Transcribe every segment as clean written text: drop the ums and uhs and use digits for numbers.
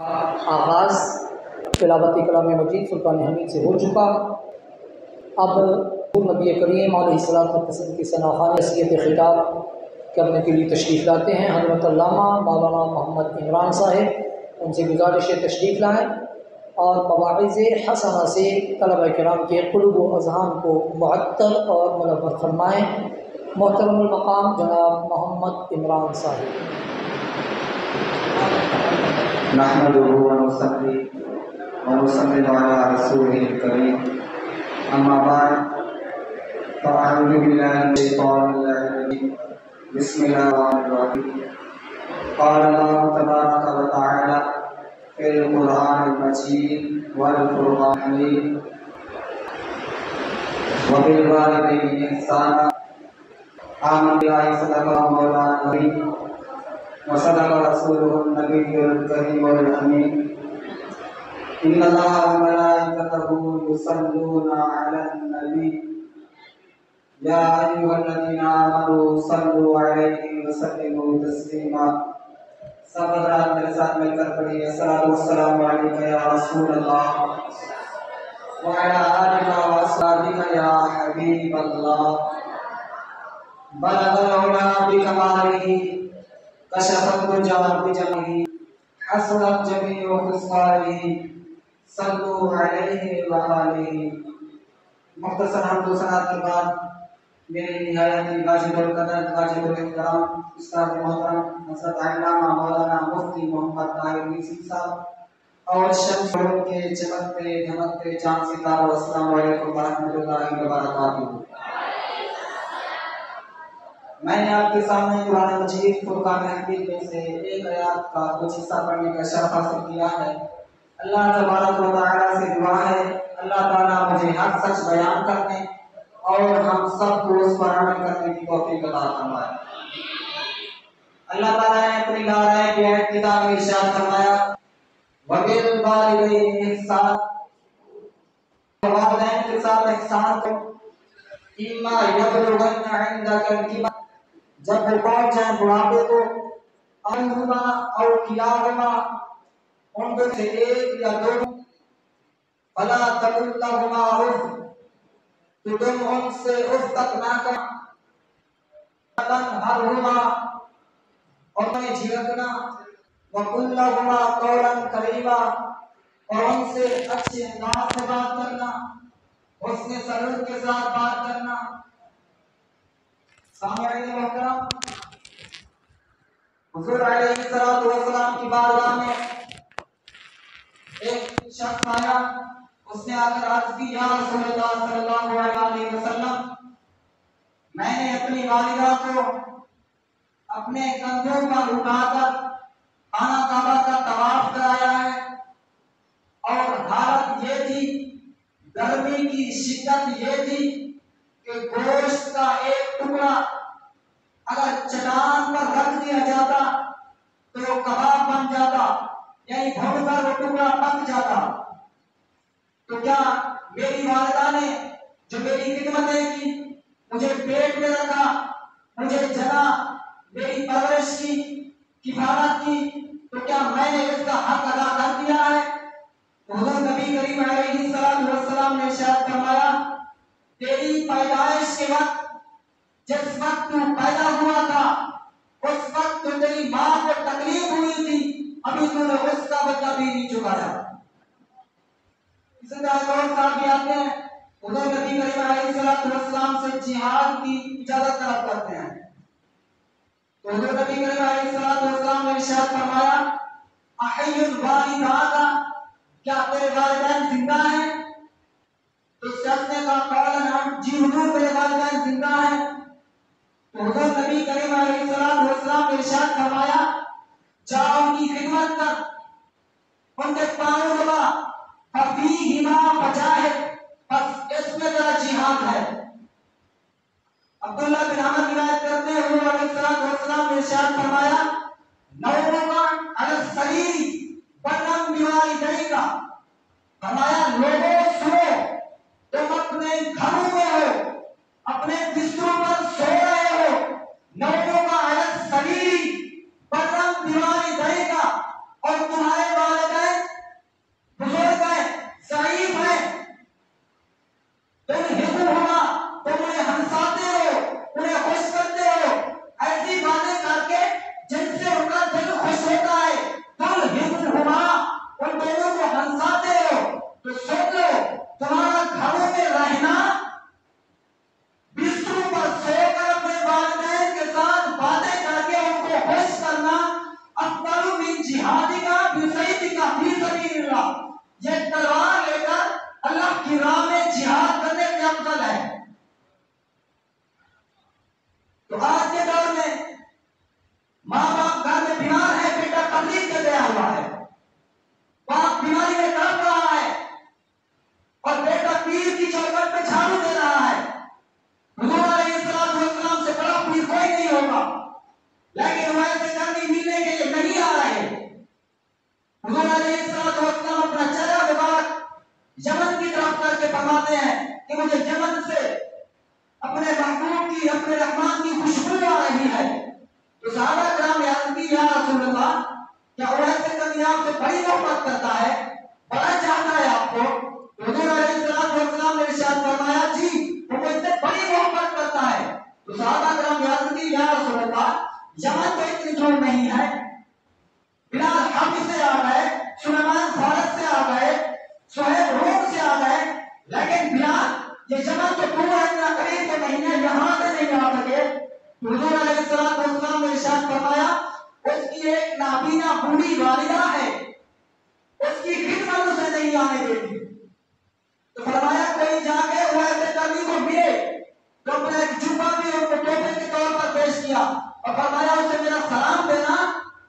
آغاز تلاوت کلام مجید فرقان حمید سے ہو چکا۔ اب نبی کریم علیہ الصلوۃ والتسلیم کی ثناخوان حیثیت خطاب کرنے کے لیے تشریف لاتے ہیں حضرت علامہ مولانا محمد عمران صاحب، ان سے گزارش تشریف لائیں اور مواعظ حسنہ سے طلبہ کرام کے قلوب و اذہان کو معطر اور منور فرمائیں۔ محترم المقام جناب محمد عمران صاحب۔ نحمده ونصلي ونسلم على رسوله الكريم، أما بعد فأعوذ بالله من الشيطان الرجيم، بسم الله الرحمن الرحيم۔ قال الله تبارك وتعالى في القرآن المجيد والفرقان الحميد، وبالوالدين إحسانا، آمن بالله صدق مولانا العظيم وصدق رسوله النبي الكريم الأمين، إن الله وملائكته يصلون على النبي يا أيها الذين آمنوا صلوا عليه وسلموا تسليما۔ سب حضرات میرے ساتھ مل کر پڑھیے، الصلاۃ والسلام علیک یا رسول اللہ وعلی آلک واصحابک یا حبیب اللہ، بلغ العلا بکمالہ کشف الدجى بجمعه، حسنت جميع خصاله، صلوا علیہ وآلہ۔ مختصر حمد و ثنا کے بعد میرے نہایت واجب القدر واجب الاحترام استاد محترم حضرت علامہ مولانا مفتی محمد طاہر میسی صاحب اور شمس کے چمکتے دھمکتے چاند ستاروں، السلام علیکم ورحمۃ اللہ وبرکاتہ۔ میں نے آپ کے سامنے قرآن مجید فرقان حمید میں سے ایک آیات کا کچھ حصہ پڑھنے کا شرف حاصل کیا ہے۔ اللہ تبارک و تعالیٰ سے دعا ہے اللہ تعالیٰ مجھے حق سچ بیان کرنے اور ہم سب کو اس پر عمل کرنے کی توفیق عطا فرمائے۔ اللہ تعالیٰ نے اپنی نارائن کی ابتدا میں ارشاد فرمایا وَبِالْوَالِدَيْنِ إِحْسَانًا، والدین کے ساتھ احسان کرو، إِمَّا يَبْلُغَنَّ عِندَكَ الْكِبَرَ، جب وہ پہنچ جائیں بڑھاپے کو، احدہما او کلاہما، ان میں سے ایک یا دونوں، فلا تقل لہما اف، تو تم ان سے اف تک نہ کرنا، تنہرہما، انہیں جھڑکنا، وقل لہما قولا کریما، اور ان سے اچھے انداز سے بات کرنا، حسن سلوک کے ساتھ بات کرنا۔ سامعین محترم، حضور علیہ الصلوۃ والسلام کی بارگاہ میں ایک شخص آیا، اس نے آ کر عرض کی یا رسول اللہ صلی اللہ علیہ وسلم، میں نے اپنی والدہ کو اپنے کندھوں پر اٹھا کر خانہ کعبہ کا طواف کرایا ہے، اور حالت یہ تھی، گرمی کی شدت یہ تھی کہ گوشت کا ایک ٹکڑا اگر چٹان پر رکھ دیا جاتا تو وہ کباب بن جاتا، یعنی بھون کر وہ ٹکڑا پک جاتا۔ تو کیا میری والدہ نے جو میری خدمتیں کی، مجھے پیٹ میں رکھا، مجھے جنا، میری پرورش کی، کفالت کی، تو کیا میں نے اس کا حق ادا کر دیا ہے؟ حضور نبی کریم علیہ الصلوۃ والسلام نے ارشاد فرمایا تیری پیدائش کے وقت، جس وقت تو پیدا ہوا تھا، اس وقت تو تیری ماں کو تکلیف ہوئی تھی، ابھی تو نے اس کا بدلہ بھی نہیں چکایا۔ اسی طرح اور صاحب آتے ہیں، حضور نبی کریم علیہ الصلوۃ والسلام سے جہاد کی اجازت طلب کرتے ہیں، تو حضور نبی کریم علیہ الصلوۃ والسلام نے ارشاد فرمایا احی الوالدات، کیا تیرے والدین زندہ ہیں؟ تو شخص نے کہا قولاً جی حضور میرے والدین زندہ ہیں۔ تو حضور نبی کریم علیہ الصلوۃ والسلام نے ارشاد فرمایا جاؤ ان کی خدمت کر، ان کے پاؤں دبا، ففیہما فجاہد، بس اس میں تیرا جہاد ہے۔ عبداللہ بن عمر روایت کرتے ہیں حضور علیہ الصلوۃ والسلام نے ارشاد فرمایا نومک علی السریر برًا بوالدیک، فرمایا لوگوں سنو، تم اپنے گھروں میں ہو، اپنے بستروں پر سو رہے ہو، نومک علی السریر برًا بوالدیک، اور تمہارے والدین अलैहिस्सलाम अपना चेहरा मुबारक यमन की तरफ करके फरमाते हैं कि मुझे यमन से अपने महबूब की, अपने रहमान की खुशबू आ रही है। तो सहाबा किराम ने अर्ज़ की, या रसूल अल्लाह, क्या उवैस करनी आपसे बड़ी मोहब्बत करता है, बड़ा चाहता है आपको? तो हुजूर अलैहिस्सलाम ने इरशाद फरमाया, जी वो मुझसे बड़ी मोहब्बत करता है। तो सहाबा किराम ने अर्ज़ की, या रसूल अल्लाह, यमन तो इतनी दूर नहीं है, बिलाल हबश से आ गए, सुलेमान फारस से आ गए, सुहैब रोम से आ गए, लेकिन बिलाल ये यमन तो दूर है, इतना करीब तो नहीं है, यहाँ से नहीं आ सके। हुजूर अलैहिस्सलाम ने इरशाद फरमाया, उसकी एक नाबीना बूढ़ी वालिदा है, उसकी खिदमत उसे नहीं आने देती। तो फरमाया कोई जाके वो ऐसे कर्मी को मिले तो अपना एक जुब्बा भी उनको तोहफे के तौर पर पेश किया और फरमाया उसे मेरा सलाम देना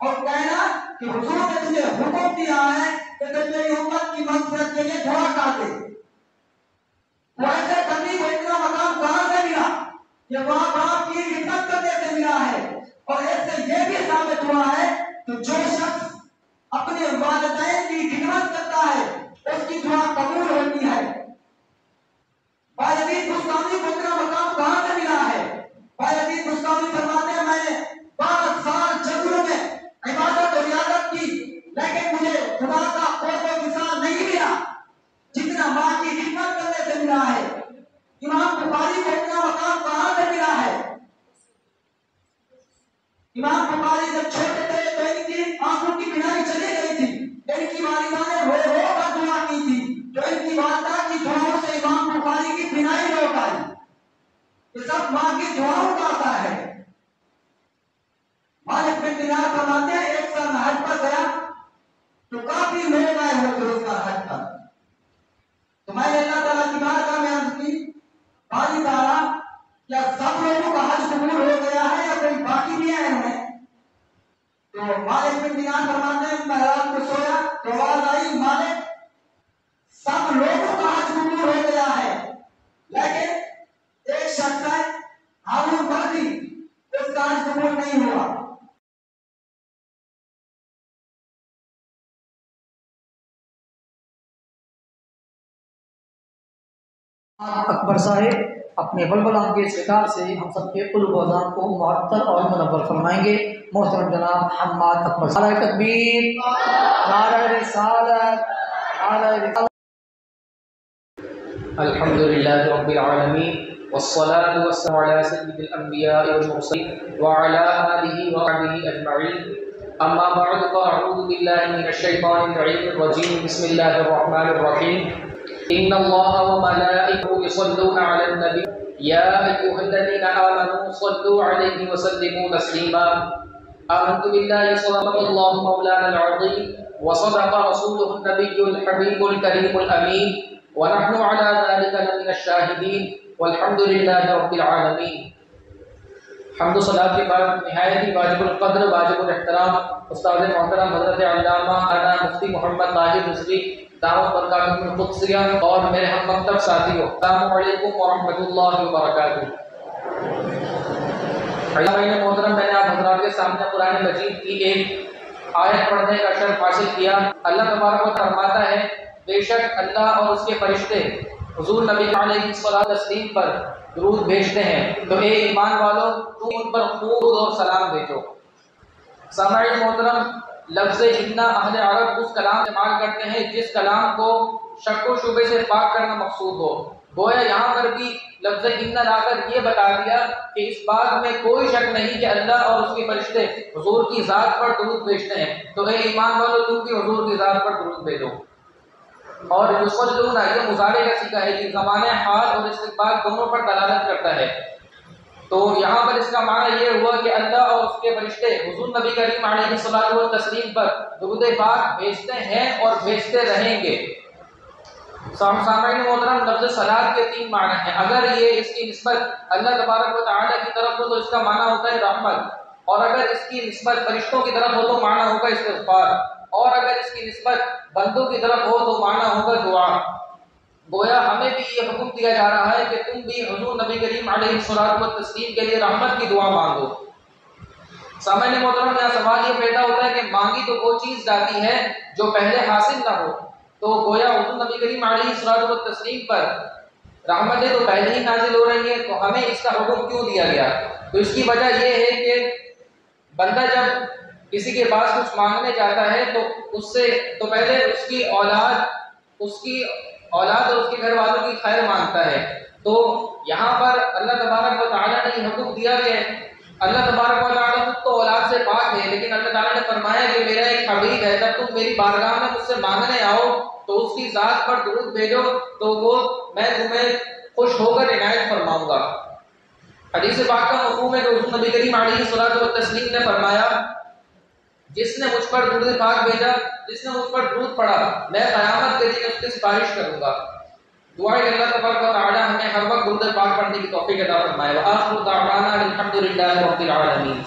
और कहना कि हुजूर ने तुझे हुक्म दिया है कि तुम मेरी उम्मत की मग़फ़िरत के लिए दुआ कर दे। वो ऐसे कर्मी को इतना मकाम कहाँ से मिला? ये वहाँ बाप की खिदमत करने से मिला है। और इससे ये भी साबित हुआ है कि जो शख्स अपने वालिदैन की खिदमत करता है उसकी दुआ कबूल होती है। बायजीद बुस्तामी को इतना मकाम कहाँ से मिला है? बायजीद बुस्तामी फरमाते हैं, मैंने 12 साल जंगलों में इबादत और रियादत की, लेकिन मुझे खुदा का क़ुर्ब विसाल नहीं मिला जितना माँ की खिदमत करने से मिला है। इमाम बुखारी को इतना मकाम कहाँ से मिला है? इमाम बुखारी जब छोटे थे तो इनकी आंखों की बीनाई चली गई थी, इनकी वालिदा ने रो रो कर दुआ की थी, तो इनकी वालिदा की दुआओं से इमाम बुखारी की बीनाई लौट आई। ये सब माँ की दुआओं का असर है। मालिक बिन दिनार फरमाते हैं, एक साल हज पर गया तो काफी लोग आए हुए थे उसका हज पर। तो मैंने अल्लाह ताला की बारगाह में अर्ज़ की, बारी ताला क्या सब लोगों का हज कबूल हो गया है या कोई बाकी भी आए हैं? तो मालिक बिन दिनार फरमाते हैं, मैं रात को सोया तो आवाज आई, मालिक सब लोगों का हज कबूल हो गया है, लेकिन एक शख्स है हारून बर्दी, उसका हज कबूल नहीं हुआ। अकबर साहिब अपने बलबल अंगेज खिताब से हम सबके कुल्ब अज़ान को मुअत्तल और मुनव्वर फरमाएंगे। मोहतरम जनाब हम्माद अकबर, नारे तकबीर, नारे रिसालत, नारे रिसालत। अल्हम्दुलिल्लाहि रब्बिल आलमीन वस्सलातु वस्सलामु अला सय्यिदिल अंबिया'i वल मुरसलीन व अला आलिहि व सहबिहि अजमईन। अम्मा बअद फ़अऊज़ु बिल्लाहि मिनश शैतानिर रजीम। बिस्मिल्लाहिर रहमानिर रहीम। इन्नल्लाहा व मलाइकतहु युसल्लूना अलन नबी या अय्युहल्लज़ीना आमनू सल्लू अलैहि व सल्लिमू तस्लीमा। आमन्तु बिल्लाहि सदक़ल्लाहु मौलानल अज़ीम व सदक़ रसूलुहुन नबियुल हबीबुल करीमुल अमीन व नहनु अला ज़ालिका लमिनश शाहिदीन वल्हम्दुलिल्लाहि रब्बिल आलमीन। हम्द व सलात के बाद निहायत ही वाजिबुल क़द्र वाजिबुल एहतराम उस्ताद मोहतरम हज़रत अल्लामा आना मुफ्ती मोहम्मद ताहिर रिज़वी दावत बरकातुहुल क़ुद्सिया और मेरे हम मकतब साथियों, अस्सलामु अलैकुम व रहमतुल्लाहि व बरकातुहू। मोहतरम, मैंने आप हज़रात के सामने कुरान मजीद की एक आयत पढ़ने का शर्फ हासिल किया। अल्लाह तबारक व तआला फरमाता है, बेशक अल्लाह और उसके फरिश्ते हुजूर नबी अलैहिस्सलातु तस्लीम पर दुरूद भेजते हैं, तो ए ईमान वालों तुम उन पर खूब और सलाम भेजो। सामईन मोहतरम, लफ्ज़ इन्ना अहले अरब उस कलाम इस्तेमाल करते हैं जिस कलाम को शक व शुबे से पाक करना मकसूद हो। गोया यहाँ पर भी लफ्ज़ इन्ना लाकर ये बता दिया कि इस बात में कोई शक नहीं कि अल्लाह और उसके फरिश्ते हुजूर की ज़ात पर दुरूद भेजते हैं, तो ए ईमान वालों तुम भी हुजूर की ज़ात पर दुरूद भेजो। और युसल्लूना ये मुज़ारे का सीगा है, ये ज़माने हाल और इस्तिक़बाल दोनों पर दलालत करता है। तो यहाँ पर इसका माना ये हुआ कि अल्लाह और उसके फरिश्ते हुजूर नबी करीम अलैहिस्सलातु व तस्लीम पर दुरूद पाक भेजते हैं और भेजते रहेंगे। सामईन मोहतरम, लफ्ज़ सलात के 3 माने हैं। अगर ये इसकी निस्बत अल्लाह तबारक व तआला की तरफ हो तो इसका माना होता है रहमत, और अगर इसकी निस्बत फरिश्तों की तरफ हो तो माना होगा इस्तिग़फ़ार, और अगर इसकी निस्बत बंदों की तरफ हो तो माना होगा दुआ। गोया हमें भी ये हुक्म दिया जा रहा है कि तुम भी हुजूर नबी करीम अलैहिस्सलातु व तस्लीम के लिए रहमत की दुआ मांगो। سامعین محترم، یہاں سوال یہ پیدا ہوتا ہے کہ مانگی تو وہ چیز جاتی ہے جو پہلے حاصل نہ ہو، تو گویا حضور نبی کریم علیہ الصلوۃ والتسلیم پر رحمتیں تو پہلے ہی نازل ہو رہی ہیں، تو ہمیں اس کا حکم کیوں دیا گیا؟ تو اس کی وجہ یہ ہے کہ بندہ جب کسی کے پاس کچھ مانگنے جاتا ہے تو اس سے تو پہلے اس کی اولاد اور اس کے گھر والوں کی خیر مانگتا ہے۔ تو یہاں پر اللہ تبارک و تعالیٰ نے یہ حکم دیا کہ اللہ تبارک و تعالیٰ خود تو اولاد سے پاک ہے، لیکن اللہ تعالیٰ نے فرمایا کہ میرا ایک حبیب ہے، جب تم میری بارگاہ میں مجھ سے مانگنے آؤ تو اس کی ذات پر درود بھیجو تو وہ میں تمہیں خوش ہو کر عنایت فرماؤں گا۔ حدیث پاک کا مفہوم ہے کہ حضور نبی کریم علیہ الصلوۃ والتسلیم نے فرمایا، جس نے مجھ پر درود پاک بھیجا، جس نے مجھ پر درود پڑھا، میں قیامت کے دن اس کی سفارش کروں گا۔ دعا ہے کہ اللہ تبارک و تعالی ہمیں ہر وقت درود پاک پڑھنے کی توفیق عطا فرمائے۔ وآخر دعوانا الحمد للہ رب العالمین۔